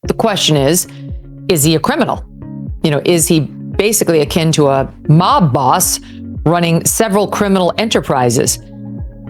The question is he a criminal? Is he basically akin to a mob boss running several criminal enterprises?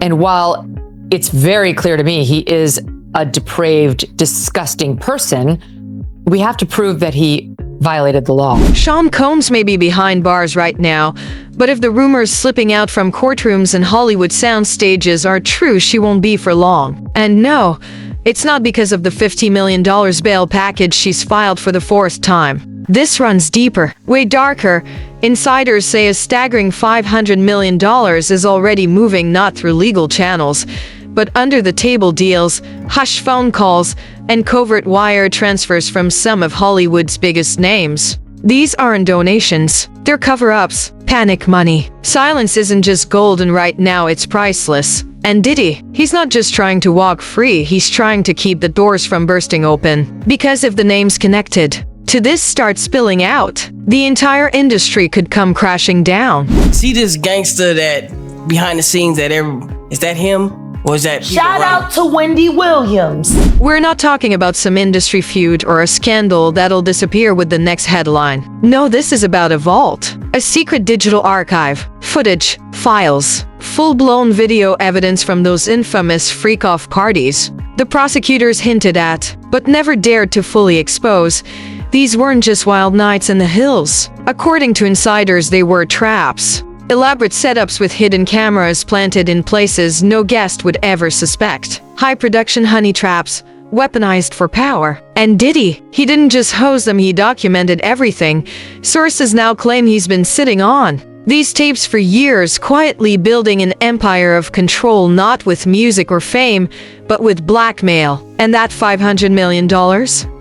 And while it's very clear to me he is a depraved, disgusting person, we have to prove that he violated the law. Sean Combs may be behind bars right now, but if the rumors slipping out from courtrooms and Hollywood sound stages are true, she won't be for long. And no, it's not because of the $50 million bail package she's filed for the fourth time. This runs deeper, way darker. Insiders say a staggering $500 million is already moving not through legal channels, but under-the-table deals, hush phone calls, and covert wire transfers from some of Hollywood's biggest names. These aren't donations, they're cover-ups, panic money. Silence isn't just golden right now, it's priceless. And Diddy, he's not just trying to walk free, he's trying to keep the doors from bursting open. Because if the names connected to this start spilling out, the entire industry could come crashing down. See this gangster that behind the scenes is that him? Or is that Shout out to Wendy Williams. We're not talking about some industry feud or a scandal that'll disappear with the next headline. No, this is about a vault, a secret digital archive, footage, files, full-blown video evidence from those infamous freak-off parties. The prosecutors hinted at, but never dared to fully expose, these weren't just wild nights in the hills. According to insiders, they were traps. Elaborate setups with hidden cameras planted in places no guest would ever suspect. High-production honey traps, weaponized for power. And Diddy, he didn't just host them, he documented everything. Sources now claim he's been sitting on these tapes for years, quietly building an empire of control, not with music or fame, but with blackmail. And that $500 million?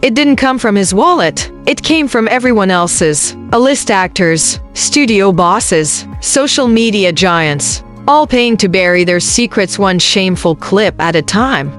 It didn't come from his wallet. It came from everyone else's. A-list actors, studio bosses, social media giants, all paying to bury their secrets one shameful clip at a time.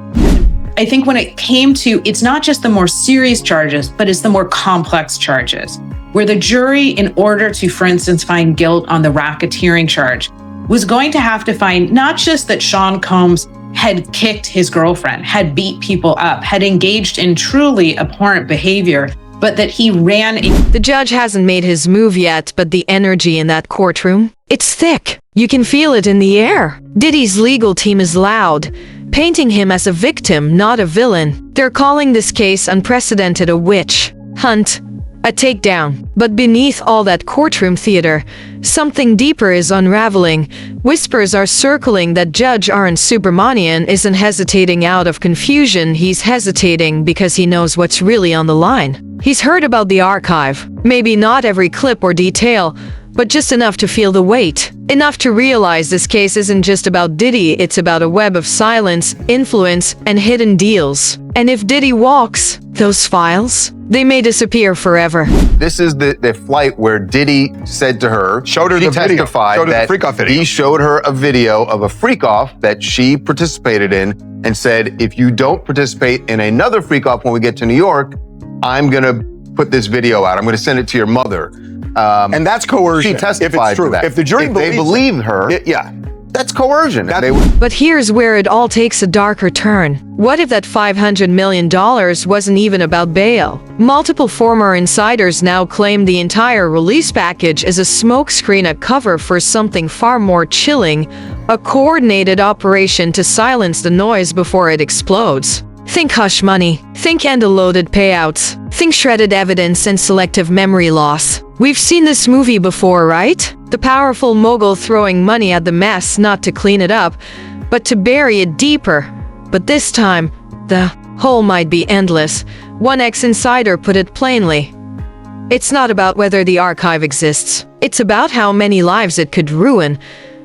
I think when it came to, it's not just the more serious charges, but it's the more complex charges, where the jury, in order to, for instance, find guilt on the racketeering charge, was going to have to find not just that Sean Combs had kicked his girlfriend, had beat people up, had engaged in truly abhorrent behavior, but that he ran a... The judge hasn't made his move yet, but the energy in that courtroom, it's thick. You can feel it in the air. Diddy's legal team is loud, painting him as a victim, not a villain. They're calling this case unprecedented, a witch hunt, a takedown. But beneath all that courtroom theater, something deeper is unraveling. Whispers are circling that Judge Arun Subramanian isn't hesitating out of confusion. He's hesitating because he knows what's really on the line. He's heard about the archive. Maybe not every clip or detail, but just enough to feel the weight. Enough to realize this case isn't just about Diddy, it's about a web of silence, influence, and hidden deals. And if Diddy walks, those files, they may disappear forever. This is the flight where Diddy said to her, showed her the video, testified showed her that the freak-off video. He showed her a video of a freak-off that she participated in and said, if you don't participate in another freak-off when we get to New York, I'm gonna put this video out. I'm gonna send it to your mother. And that's coercion. She testified if it's true. to that. If the jury believe her, yeah. That's coercion. But here's where it all takes a darker turn. What if that $500 million wasn't even about bail? Multiple former insiders now claim the entire release package is a smokescreen, a cover for something far more chilling, a coordinated operation to silence the noise before it explodes. Think hush money, think end-loaded payouts, think shredded evidence and selective memory loss. We've seen this movie before, right? The powerful mogul throwing money at the mess not to clean it up, but to bury it deeper. But this time, the hole might be endless. One ex-insider put it plainly. It's not about whether the archive exists. It's about how many lives it could ruin.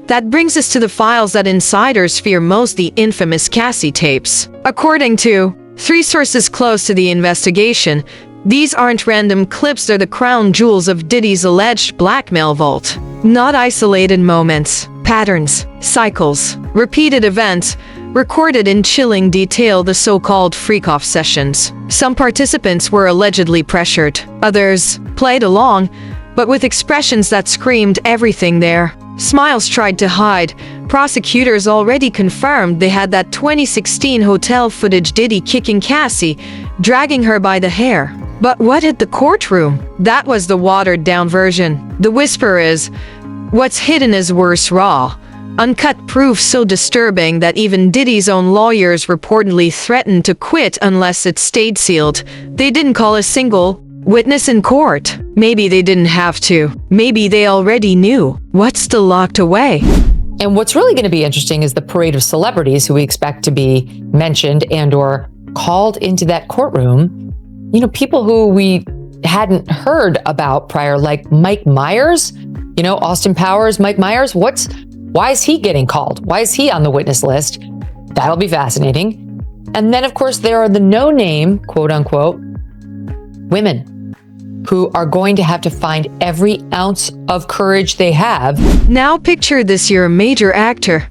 That brings us to the files that insiders fear most, the infamous Cassie tapes. According to 3 sources close to the investigation, these aren't random clips, they're the crown jewels of Diddy's alleged blackmail vault. Not isolated moments, patterns, cycles, repeated events, recorded in chilling detail, the so-called freak-off sessions. Some participants were allegedly pressured, others played along, but with expressions that screamed everything there. Smiles tried to hide. Prosecutors already confirmed they had that 2016 hotel footage, Diddy kicking Cassie, dragging her by the hair. But what hit the courtroom? That was the watered-down version. The whisper is, what's hidden is worse raw. Uncut proof so disturbing that even Diddy's own lawyers reportedly threatened to quit unless it stayed sealed. They didn't call a single witness in court. Maybe they didn't have to. Maybe they already knew what's still locked away. And what's really going to be interesting is the parade of celebrities who we expect to be mentioned and or called into that courtroom. You know, people who we hadn't heard about prior, like Mike Myers, you know, Austin Powers, Mike Myers. Why is he getting called? Why is he on the witness list? That'll be fascinating. And then, of course, there are the no-name, quote unquote, women who are going to have to find every ounce of courage they have. Now picture this: you're a major actor,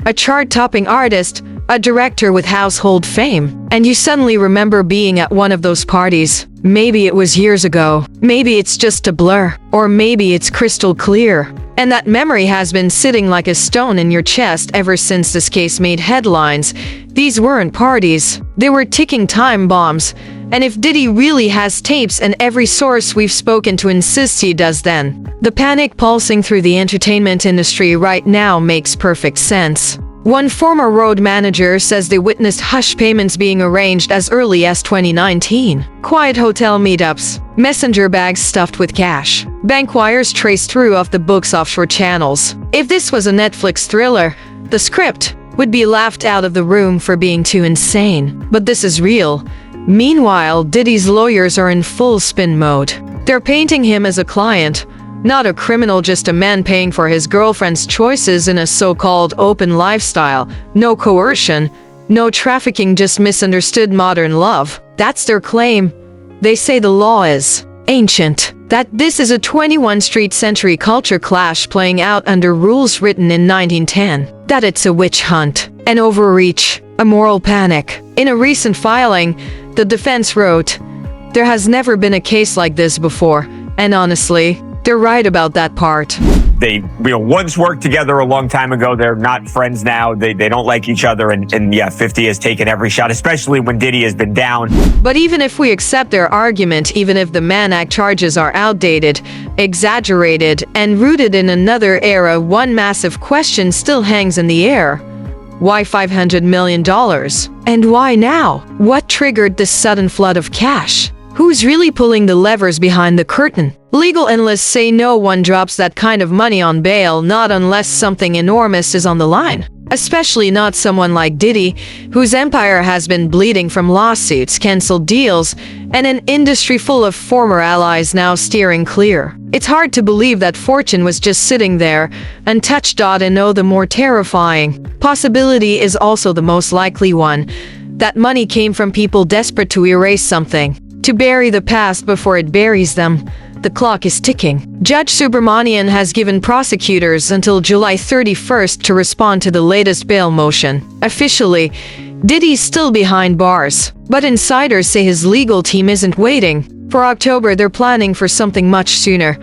a chart-topping artist, a director with household fame, and you suddenly remember being at one of those parties. Maybe it was years ago, maybe it's just a blur, or maybe it's crystal clear. And that memory has been sitting like a stone in your chest ever since this case made headlines. These weren't parties, they were ticking time bombs. And if Diddy really has tapes, and every source we've spoken to insists he does, then the panic pulsing through the entertainment industry right now makes perfect sense. One former road manager says they witnessed hush payments being arranged as early as 2019. Quiet hotel meetups, messenger bags stuffed with cash, bank wires traced through off the book's offshore channels. If this was a Netflix thriller, the script would be laughed out of the room for being too insane. But this is real. Meanwhile, Diddy's lawyers are in full spin mode. They're painting him as a client, not a criminal, just a man paying for his girlfriend's choices in a so-called open lifestyle. No coercion, no trafficking, just misunderstood modern love. That's their claim. They say the law is ancient, that this is a 21st century culture clash playing out under rules written in 1910, that it's a witch hunt, an overreach, a moral panic. In a recent filing, the defense wrote, "There has never been a case like this before," and honestly, they're right about that part. They once worked together a long time ago. They're not friends now. They don't like each other. And yeah, 50 has taken every shot, especially when Diddy has been down. But even if we accept their argument, even if the Mann Act charges are outdated, exaggerated, and rooted in another era, one massive question still hangs in the air. Why $500 million? And why now? What triggered this sudden flood of cash? Who's really pulling the levers behind the curtain? Legal analysts say no one drops that kind of money on bail, not unless something enormous is on the line. Especially not someone like Diddy, whose empire has been bleeding from lawsuits, canceled deals, and an industry full of former allies now steering clear. It's hard to believe that fortune was just sitting there, untouched. And no, the more terrifying possibility is also the most likely one. That money came from people desperate to erase something, to bury the past before it buries them. The clock is ticking. Judge Subramanian has given prosecutors until July 31st to respond to the latest bail motion. Officially, Diddy's still behind bars, but insiders say his legal team isn't waiting. For October, they're planning for something much sooner.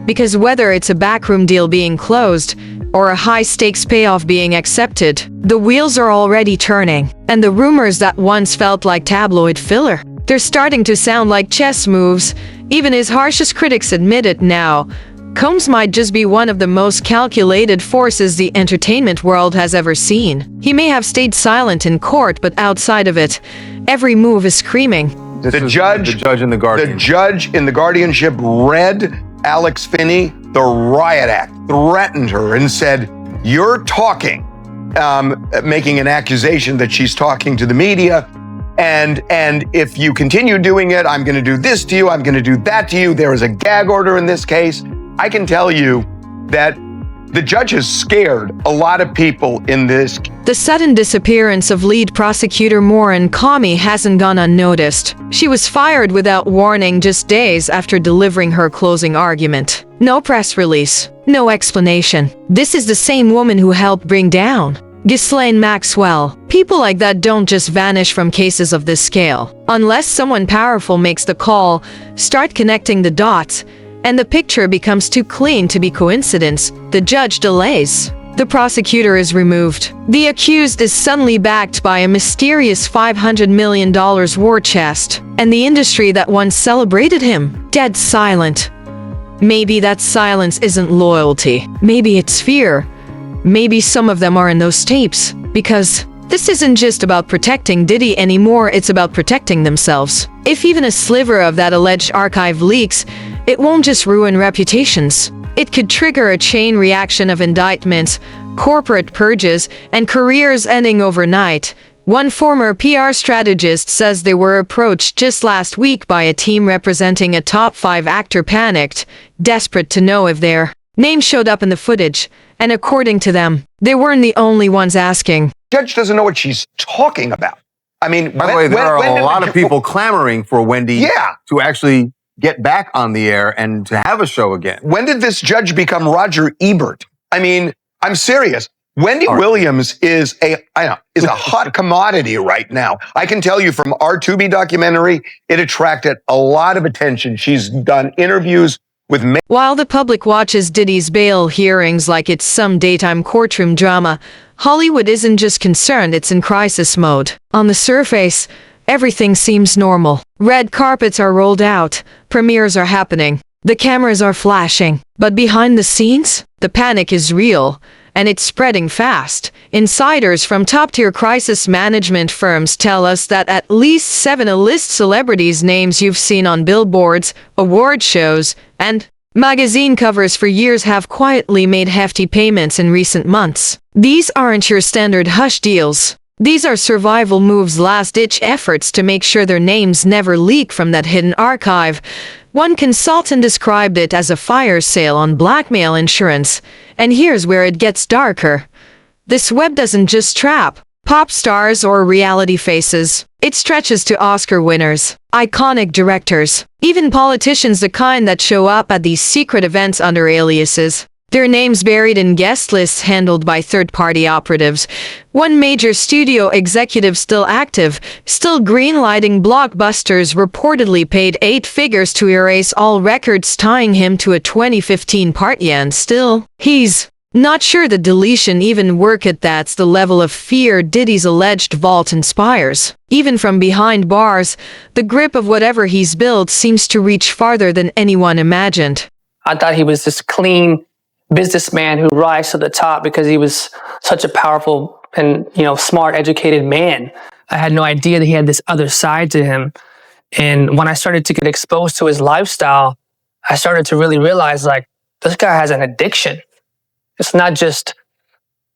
Because whether it's a backroom deal being closed or a high-stakes payoff being accepted, the wheels are already turning. And the rumors that once felt like tabloid filler, they're starting to sound like chess moves. Even his harshest critics admit it now. Combs might just be one of the most calculated forces the entertainment world has ever seen. He may have stayed silent in court, but outside of it, every move is screaming. The judge in the guardianship read Alex Finney the Riot Act, threatened her and said, "You're talking," making an accusation that she's talking to the media. And if you continue doing it, I'm going to do this to you. I'm going to do that to you. There is a gag order in this case. I can tell you that the judge has scared a lot of people in this. The sudden disappearance of lead prosecutor Maureen Comey hasn't gone unnoticed. She was fired without warning just days after delivering her closing argument. No press release, no explanation. This is the same woman who helped bring down Ghislaine Maxwell. People like that don't just vanish from cases of this scale. Unless someone powerful makes the call, start connecting the dots, and the picture becomes too clean to be coincidence, the judge delays. the prosecutor is removed. The accused is suddenly backed by a mysterious $500 million war chest, and the industry that once celebrated him, dead silent. Maybe that silence isn't loyalty. Maybe it's fear. Maybe some of them are in those tapes, because this isn't just about protecting Diddy anymore, it's about protecting themselves. If even a sliver of that alleged archive leaks, it won't just ruin reputations. It could trigger a chain reaction of indictments, corporate purges, and careers ending overnight. One former PR strategist says they were approached just last week by a team representing a top 5 actor panicked, desperate to know if their name showed up in the footage. And according to them, they weren't the only ones asking. Judge doesn't know what she's talking about. I mean, by the way, there are a lot of people clamoring for Wendy to actually get back on the air and to have a show again. When did this judge become Roger Ebert? I mean, I'm serious. Wendy Williams is a hot commodity right now. I can tell you from our Tubi documentary, it attracted a lot of attention. She's done interviews with While the public watches Diddy's bail hearings like it's some daytime courtroom drama, Hollywood isn't just concerned, it's in crisis mode. On the surface, everything seems normal. Red carpets are rolled out, premieres are happening, the cameras are flashing. But behind the scenes, the panic is real, and it's spreading fast. Insiders from top-tier crisis management firms tell us that at least 7 A-list celebrities' names you've seen on billboards, award shows, and magazine covers for years have quietly made hefty payments in recent months. These aren't your standard hush deals. These are survival moves, last-ditch efforts to make sure their names never leak from that hidden archive. One consultant described it as a fire sale on Blackmail insurance. And here's where it gets darker. This web doesn't just trap pop stars or reality faces. It stretches to Oscar winners, iconic directors, even politicians, the kind that show up at these secret events under aliases. Their names buried in guest lists handled by third-party operatives. One major studio executive still active, still greenlighting blockbusters, reportedly paid 8 figures to erase all records tying him to a 2015 party, and still, he's not sure the deletion even work at. That's the level of fear Diddy's alleged vault inspires. Even from behind bars, the grip of whatever he's built seems to reach farther than anyone imagined. I thought he was this clean businessman who rise to the top because he was such a powerful and, smart, educated man. I had no idea that he had this other side to him. And when I started to get exposed to his lifestyle, I started to really realize, this guy has an addiction. It's not just,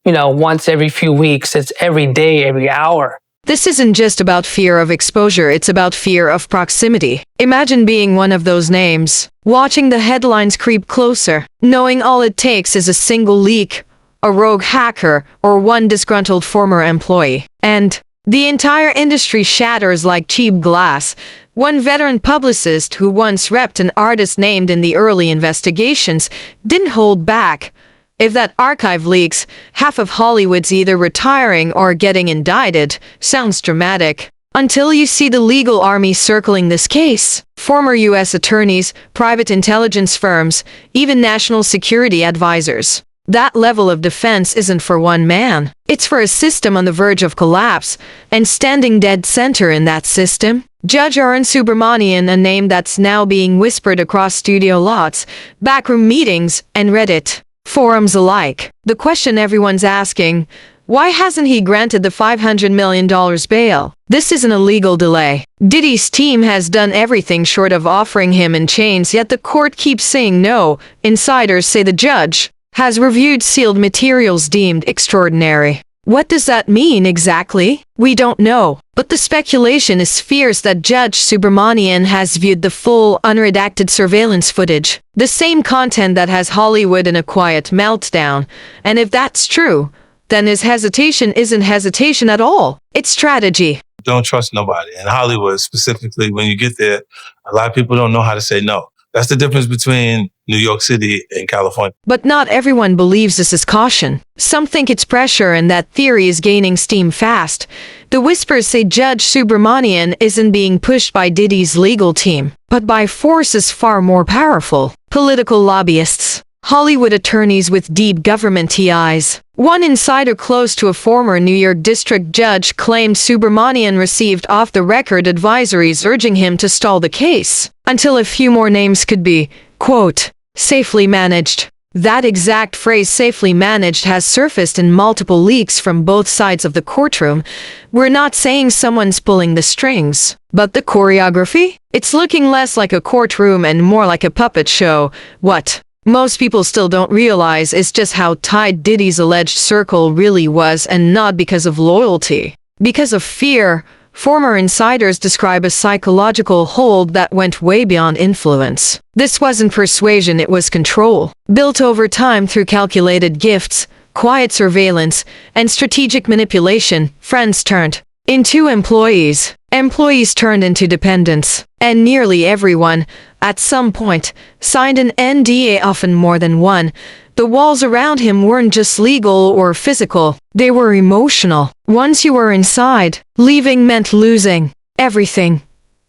once every few weeks. It's every day, every hour. This isn't just about fear of exposure, it's about fear of proximity. Imagine being one of those names, watching the headlines creep closer, knowing all it takes is a single leak, a rogue hacker, or one disgruntled former employee. And the entire industry shatters like cheap glass. One veteran publicist who once repped an artist named in the early investigations didn't hold back. If that archive leaks, half of Hollywood's either retiring or getting indicted. Sounds dramatic. Until you see the legal army circling this case. Former U.S. attorneys, private intelligence firms, even national security advisors. That level of defense isn't for one man. It's for a system on the verge of collapse, and standing dead center in that system, Judge Arun Subramanian, a name that's now being whispered across studio lots, backroom meetings, and Reddit forums alike. The question everyone's asking, why hasn't he granted the $500 million bail? This isn't a legal delay. Diddy's team has done everything short of offering him in chains, yet the court keeps saying no. Insiders say the judge has reviewed sealed materials deemed extraordinary. What does that mean exactly? We don't know. But the speculation is fierce that Judge Subramanian has viewed the full, unredacted surveillance footage, the same content that has Hollywood in a quiet meltdown. And if that's true, then his hesitation isn't hesitation at all. It's strategy. Don't trust nobody. In Hollywood, specifically, when you get there, a lot of people don't know how to say no. That's the difference between New York City and California. But not everyone believes this is caution. Some think it's pressure and that theory is gaining steam fast. The whispers say Judge Subramanian isn't being pushed by Diddy's legal team, but by forces far more powerful. Political lobbyists. Hollywood attorneys with deep government ties. One insider close to a former New York district judge claimed Subramanian received off-the-record advisories urging him to stall the case until a few more names could be, quote, safely managed. That exact phrase, safely managed, has surfaced in multiple leaks from both sides of the courtroom. We're not saying someone's pulling the strings, but the choreography? It's looking less like a courtroom and more like a puppet show. What most people still don't realize is just how tight Diddy's alleged circle really was, and not because of loyalty. Because of fear. Former insiders describe a psychological hold that went way beyond influence. This wasn't persuasion, it was control. Built over time through calculated gifts, quiet surveillance, and strategic manipulation. Friends turned into employees. Employees turned into dependents. And nearly everyone, at some point, signed an NDA, often more than one. The walls around him weren't just legal or physical, they were emotional. Once you were inside, leaving meant losing everything.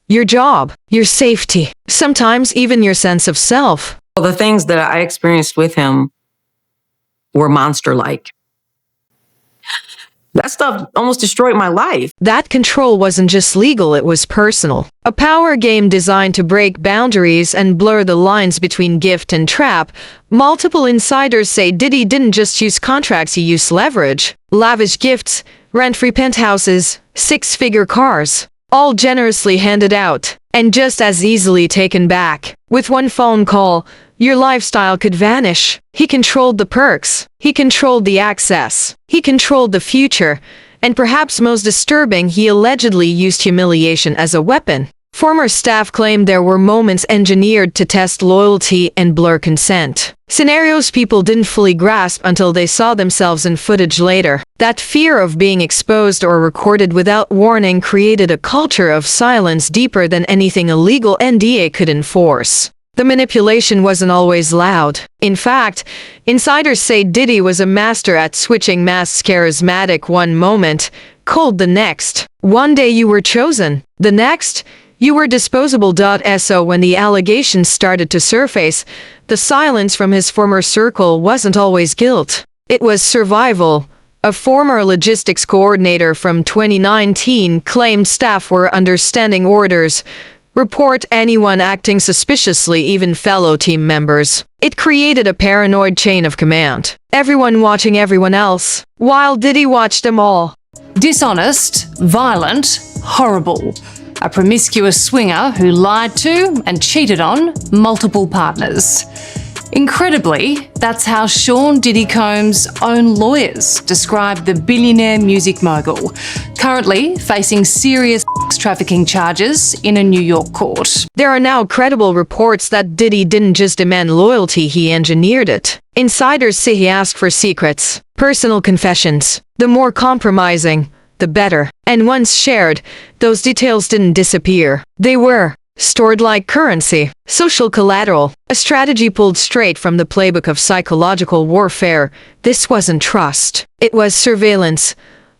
Your job, your safety, sometimes even your sense of self. Well, the things that I experienced with him were monster-like. That stuff almost destroyed my life. That control wasn't just legal, it was personal. A power game designed to break boundaries and blur the lines between gift and trap. Multiple insiders say Diddy didn't just use contracts, he used leverage. Lavish gifts, rent-free penthouses, six-figure cars, all generously handed out, and just as easily taken back. With one phone call, your lifestyle could vanish. He controlled the perks. He controlled the access. He controlled the future. And perhaps most disturbing, he allegedly used humiliation as a weapon. Former staff claimed there were moments engineered to test loyalty and blur consent. Scenarios people didn't fully grasp until they saw themselves in footage later. That fear of being exposed or recorded without warning created a culture of silence deeper than anything a legal NDA could enforce. The manipulation wasn't always loud. In fact, insiders say Diddy was a master at switching masks, charismatic one moment, cold the next. One day you were chosen. The next, you were disposable. So when the allegations started to surface, the silence from his former circle wasn't always guilt. It was survival. A former logistics coordinator from 2019 claimed staff were understanding orders. Report anyone acting suspiciously, even fellow team members. It created a paranoid chain of command. Everyone watching everyone else, while Diddy watched them all. Dishonest, violent, horrible. A promiscuous swinger who lied to and cheated on multiple partners. Incredibly, that's how Sean Diddy Combs' own lawyers described the billionaire music mogul, currently facing serious trafficking charges in a New York court. There are now credible reports that Diddy didn't just demand loyalty, he engineered it. Insiders say he asked for secrets, personal confessions. The more compromising, the better. And once shared, those details didn't disappear. They were stored like currency, social collateral, a strategy pulled straight from the playbook of psychological warfare. This wasn't trust. It was surveillance.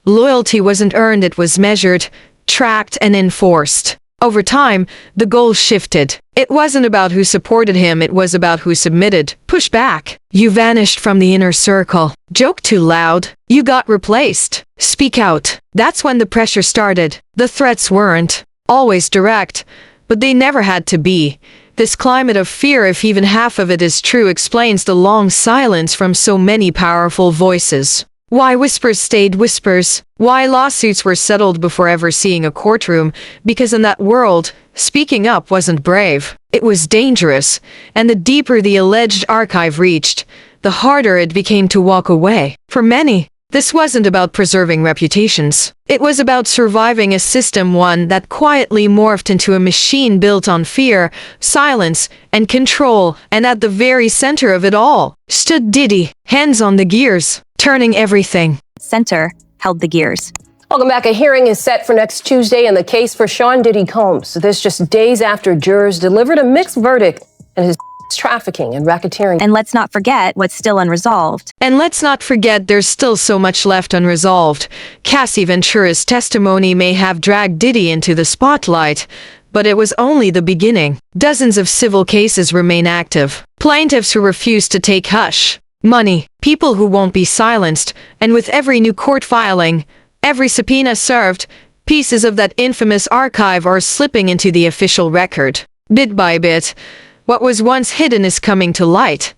Loyalty wasn't earned, it was measured, tracked, and enforced. Over time, the goal shifted. It wasn't about who supported him, it was about who submitted. Push back. You vanished from the inner circle. Joke too loud. You got replaced. Speak out. That's when the pressure started. The threats weren't always direct, but they never had to be. This climate of fear, if even half of it is true, explains the long silence from so many powerful voices. Why whispers stayed whispers. Why lawsuits were settled before ever seeing a courtroom. Because in that world, speaking up wasn't brave. It was dangerous. And the deeper the alleged archive reached, the harder it became to walk away. For many, this wasn't about preserving reputations. It was about surviving a system, one that quietly morphed into a machine built on fear, silence, and control. And at the very center of it all stood Diddy, hands on the gears, turning everything. Center held the gears. Welcome back. A hearing is set for next Tuesday in the case for Sean Diddy Combs. This just days after jurors delivered a mixed verdict in his trafficking and racketeering. And let's not forget what's still unresolved. And let's not forget there's still so much left unresolved. Cassie Ventura's testimony may have dragged Diddy into the spotlight, But it was only the beginning. Dozens of civil cases remain active. Plaintiffs who refuse to take hush money, people who won't be silenced, and with every new court filing, every subpoena served, pieces of that infamous archive are slipping into the official record. Bit by bit, what was once hidden is coming to light.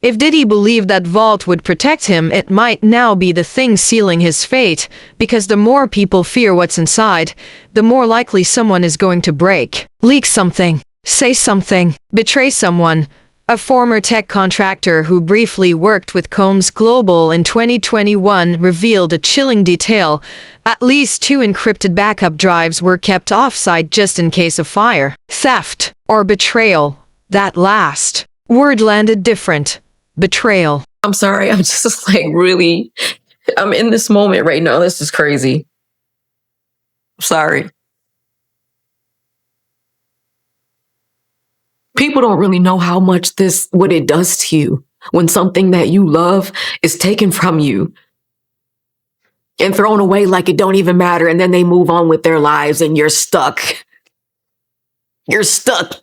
If Diddy believed that vault would protect him, it might now be the thing sealing his fate, because the more people fear what's inside, the more likely someone is going to break, leak something, say something, betray someone. A former tech contractor who briefly worked with Combs Global in 2021 revealed a chilling detail. At least 2 encrypted backup drives were kept offsite just in case of fire, theft, or betrayal. That last word landed different. Betrayal. I'm sorry. I'm just like really, I'm in this moment right now. This is crazy. Sorry. People don't really know how much what it does to you when something that you love is taken from you and thrown away like it don't even matter. And then they move on with their lives and you're stuck. You're stuck.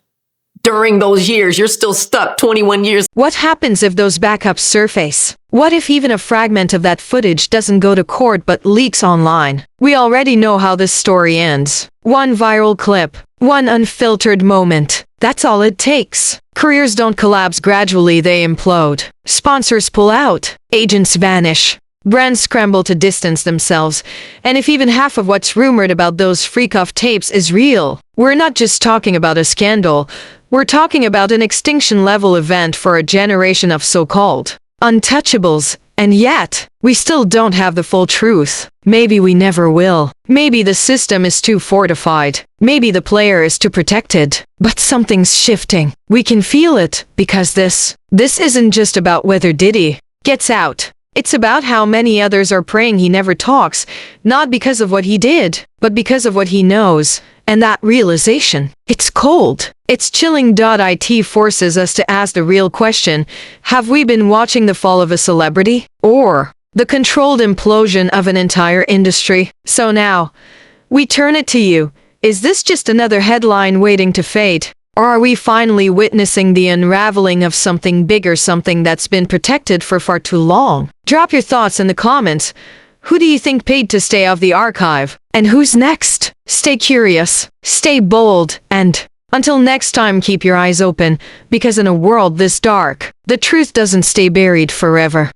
During those years, you're still stuck 21 years. What happens if those backups surface? What if even a fragment of that footage doesn't go to court but leaks online? We already know how this story ends. One viral clip, one unfiltered moment. That's all it takes. Careers don't collapse gradually, they implode. Sponsors pull out. Agents vanish. Brands scramble to distance themselves. And if even half of what's rumored about those freakoff tapes is real, we're not just talking about a scandal. We're talking about an extinction-level event for a generation of so-called untouchables. And yet, we still don't have the full truth. Maybe we never will. Maybe the system is too fortified. Maybe the player is too protected. But something's shifting. We can feel it, because this isn't just about whether Diddy gets out. It's about how many others are praying he never talks, not because of what he did, but because of what he knows. And that realization, it's cold. It's chilling. It forces us to ask the real question: have we been watching the fall of a celebrity, or the controlled implosion of an entire industry? So now, we turn it to you. Is this just another headline waiting to fade? Or are we finally witnessing the unraveling of something bigger, something that's been protected for far too long? Drop your thoughts in the comments. Who do you think paid to stay off the archive? And who's next? Stay curious, stay bold, and until next time, keep your eyes open, because in a world this dark, the truth doesn't stay buried forever.